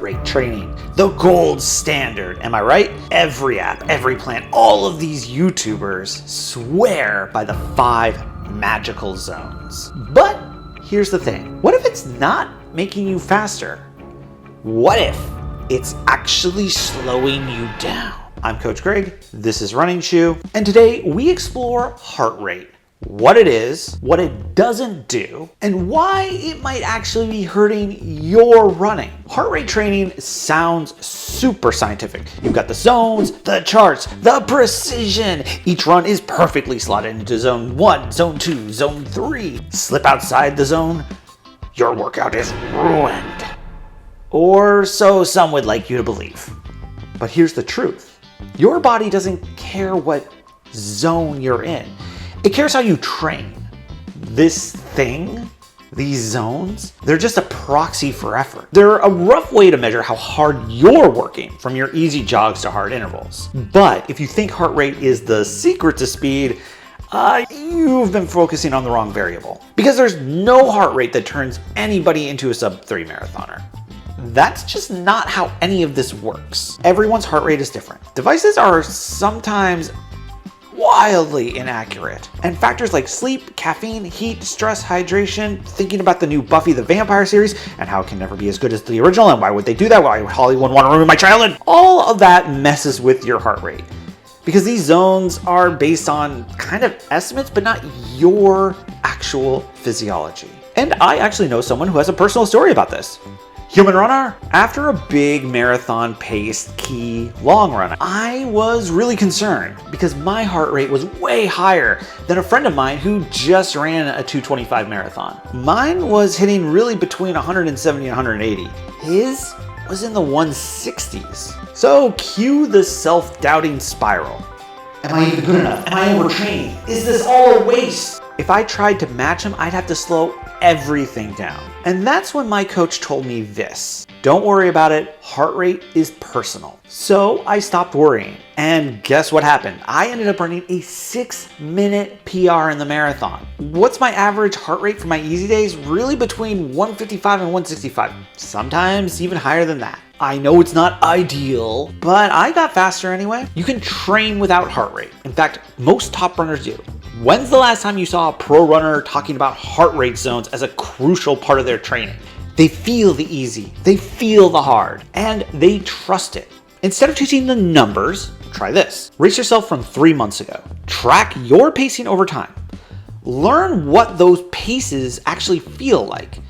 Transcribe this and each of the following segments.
rate training, the gold standard. Am I right? Every app, every plan, all of these YouTubers swear by the 5 magical zones. But here's the thing. What if it's not making you faster? What if it's actually slowing you down? I'm Coach Greg, this is Running Shoe, and today we explore heart rate. What it is, what it doesn't do, and why it might actually be hurting your running. Heart rate training sounds super scientific. You've got the zones, the charts, the precision. Each run is perfectly slotted into zone 1, zone 2, zone 3. Slip outside the zone, your workout is ruined. Or so some would like you to believe. But here's the truth. Your body doesn't care what zone you're in. It cares how you train. This thing, these zones, they're just a proxy for effort. They're a rough way to measure how hard you're working, from your easy jogs to hard intervals. But if you think heart rate is the secret to speed, you've been focusing on the wrong variable. Because there's no heart rate that turns anybody into a sub-3 marathoner. That's just not how any of this works. Everyone's heart rate is different. Devices are sometimes wildly inaccurate. And factors like sleep, caffeine, heat, stress, hydration, thinking about the new Buffy the Vampire series and how it can never be as good as the original and why would they do that? Why would Hollywood want to ruin my childhood? All of that messes with your heart rate. Because these zones are based on kind of estimates, but not your actual physiology. And I actually know someone who has a personal story about this. Human runner, after a big marathon paced key long run, I was really concerned because my heart rate was way higher than a friend of mine who just ran a 2:25 marathon. Mine was hitting really between 170 and 180. His was in the 160s. So cue the self-doubting spiral. Am I even good enough? Am I overtraining? Is this all a waste? If I tried to match him, I'd have to slow everything down. And that's when my coach told me this. Don't worry about it, heart rate is personal. So I stopped worrying. And guess what happened? I ended up running a 6-minute PR in the marathon. What's my average heart rate for my easy days? Really between 155 and 165. Sometimes even higher than that. I know it's not ideal, but I got faster anyway. You can train without heart rate. In fact, most top runners do. When's the last time you saw a pro runner talking about heart rate zones as a crucial part of their training? They feel the easy, they feel the hard, and they trust it. Instead of chasing the numbers, try this. Race yourself from 3 months ago. Track your pacing over time. Learn what those paces actually feel like.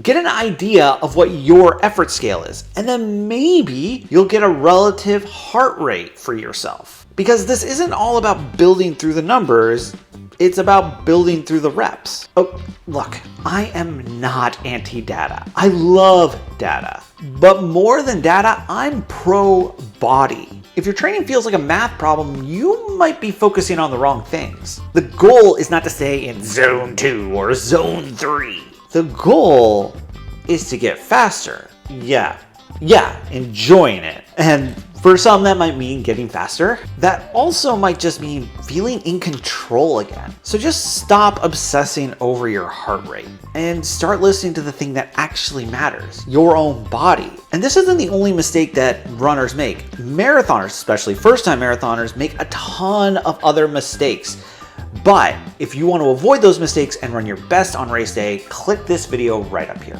Get an idea of what your effort scale is, and then maybe you'll get a relative heart rate for yourself. Because this isn't all about building through the numbers, it's about building through the reps. Oh, look, I am not anti-data. I love data. But more than data, I'm pro-body. If your training feels like a math problem, you might be focusing on the wrong things. The goal is not to stay in zone 2 or zone 3. The goal is to get faster. Yeah, enjoying it. And for some that might mean getting faster. That also might just mean feeling in control again. So just stop obsessing over your heart rate and start listening to the thing that actually matters, your own body. And this isn't the only mistake that runners make. Marathoners, especially first-time marathoners, make a ton of other mistakes. But if you want to avoid those mistakes and run your best on race day, click this video right up here.